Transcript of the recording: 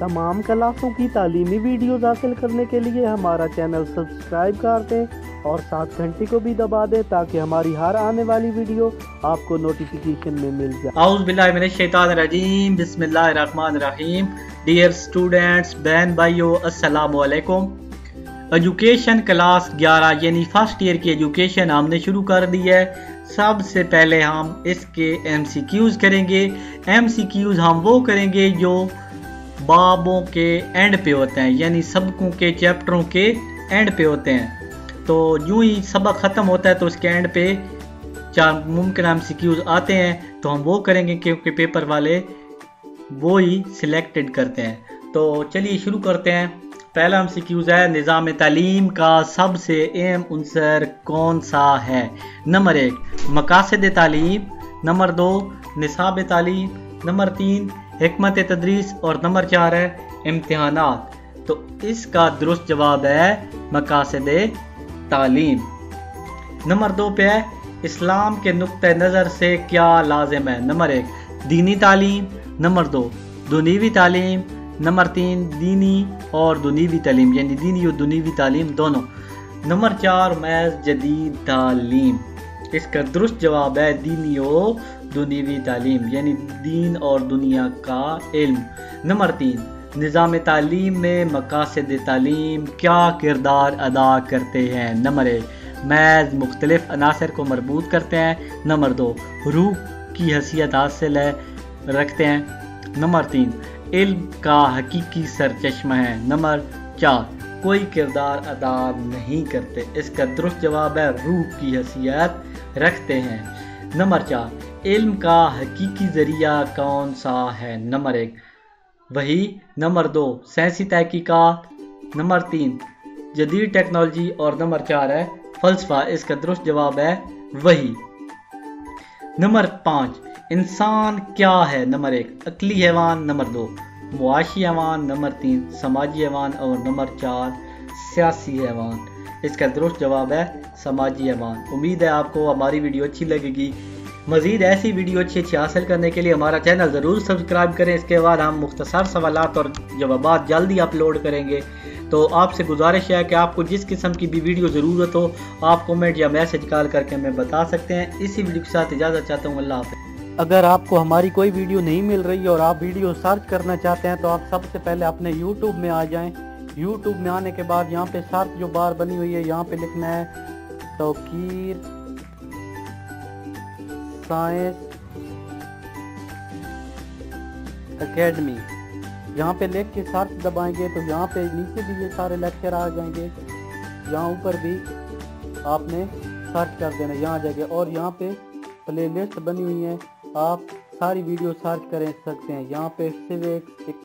तमाम क्लासों की तालीमी वीडियोज़ हासिल करने के लिए हमारा चैनल सब्सक्राइब कर दें और साथ घंटी को भी दबा दें ताकि हमारी हर आने वाली वीडियो आपको नोटिफिकेशन में मिल जाए। औज़ु बिल्लाहि मिनश शैतानिर रजीम, बिस्मिल्लाहिर रहमानिर रहीम। डियर स्टूडेंट्स, बहन भाइयों, अस्सलामु अलैकुम। एजुकेशन क्लास 11 यानी फर्स्ट ईयर की एजुकेशन हमने शुरू कर दी है। सबसे पहले हम इसके MCQs करेंगे। MCQs हम वो करेंगे जो बाबों के एंड पे होते हैं, यानी सबकों के चैप्टरों के एंड पे होते हैं। तो यूं ही सबक ख़त्म होता है तो उसके एंड पे 4 मुमकिन MCQs आते हैं, तो हम वो करेंगे क्योंकि पेपर वाले वो ही सिलेक्टेड करते हैं। तो चलिए शुरू करते हैं। पहला MCQs है, निज़ाम तालीम का सबसे अहम उन्सर कौन सा है? नंबर 1 मकासद तालीम, नंबर 2 निसाब तालीम, नंबर 3 हिकमत तदरीस और नंबर 4 है इम्तिहानात। तो इसका दुरुस्त जवाब है मकासद तालीम। नंबर 2 पे है इस्लाम के नुक्ते नज़र से क्या लाजिम है? नंबर 1 दीनी तालीम, नंबर 2 दुनियावी तालीम, नंबर 3 दीनी और दुनियावी तालीम यानी दीनी और दुनियावी तालीम दोनों, नंबर 4 महज जदीद तालीम। इसका दुरुस्त जवाब है दीनी और दुनियावी तालीम यानी दीन और दुनिया का इल्म। नंबर 3 निज़ाम तालीम में मकासद तालीम क्या किरदार अदा करते हैं? नंबर 1 महज मुख्तलिफ अनासर को मरबूत करते हैं, नंबर 2 रूह की हैसियत हासिल रखते हैं, नंबर 3 इल्म का हकीकी सरचश्मा है, नंबर 4 कोई किरदार अदा नहीं करते। इसका दुरुस्त जवाब है रूह की हैसियत रखते हैं। नंबर 4 इल्म का हकीकी ज़रिया कौन सा है? नंबर 1 वही, नंबर 2 साइंसी तहकीकात, नंबर 3 जदीद टेक्नोलॉजी और नंबर 4 है फ़लसफ़ा। इसका दुरुस्त जवाब है वही। नंबर 5 इंसान क्या है? नंबर 1 अक्ली हैवान, नंबर 2 मुआशी हैवान, नंबर 3 समाजी हैवान और नंबर 4 सियासी हैवान। इसका दुरुस्त जवाब है समाजी हैवान। उम्मीद है आपको हमारी वीडियो अच्छी लगेगी। मज़ीद ऐसी वीडियो अच्छी हासिल करने के लिए हमारा चैनल ज़रूर सब्सक्राइब करें। इसके बाद हम मुख्तसर सवालात और जवाबात जल्दी अपलोड करेंगे। तो आपसे गुजारिश है कि आपको जिस किस्म की भी वीडियो ज़रूरत हो आप कमेंट या मैसेज कॉल करके हमें बता सकते हैं। इसी वीडियो के साथ इजाज़त चाहता हूँ। अल्लाह हाफ़िज़। अगर आपको हमारी कोई वीडियो नहीं मिल रही और आप वीडियो सर्च करना चाहते हैं तो आप सबसे पहले अपने YouTube में आ जाएं। YouTube में आने के बाद यहाँ पे सर्च जो बार बनी हुई है यहाँ पे लिखना है तौकीर साइंस एकेडमी। यहाँ पे लिख के सर्च दबाएंगे तो यहाँ पे नीचे भी ये सारे लेक्चर आ जाएंगे। यहाँ ऊपर भी आपने सर्च कर देना, यहाँ आ जाएगा और यहाँ पे प्लेलिस्ट बनी हुई है, आप सारी वीडियो सर्च कर सकते हैं। यहाँ पे सिर्फ एक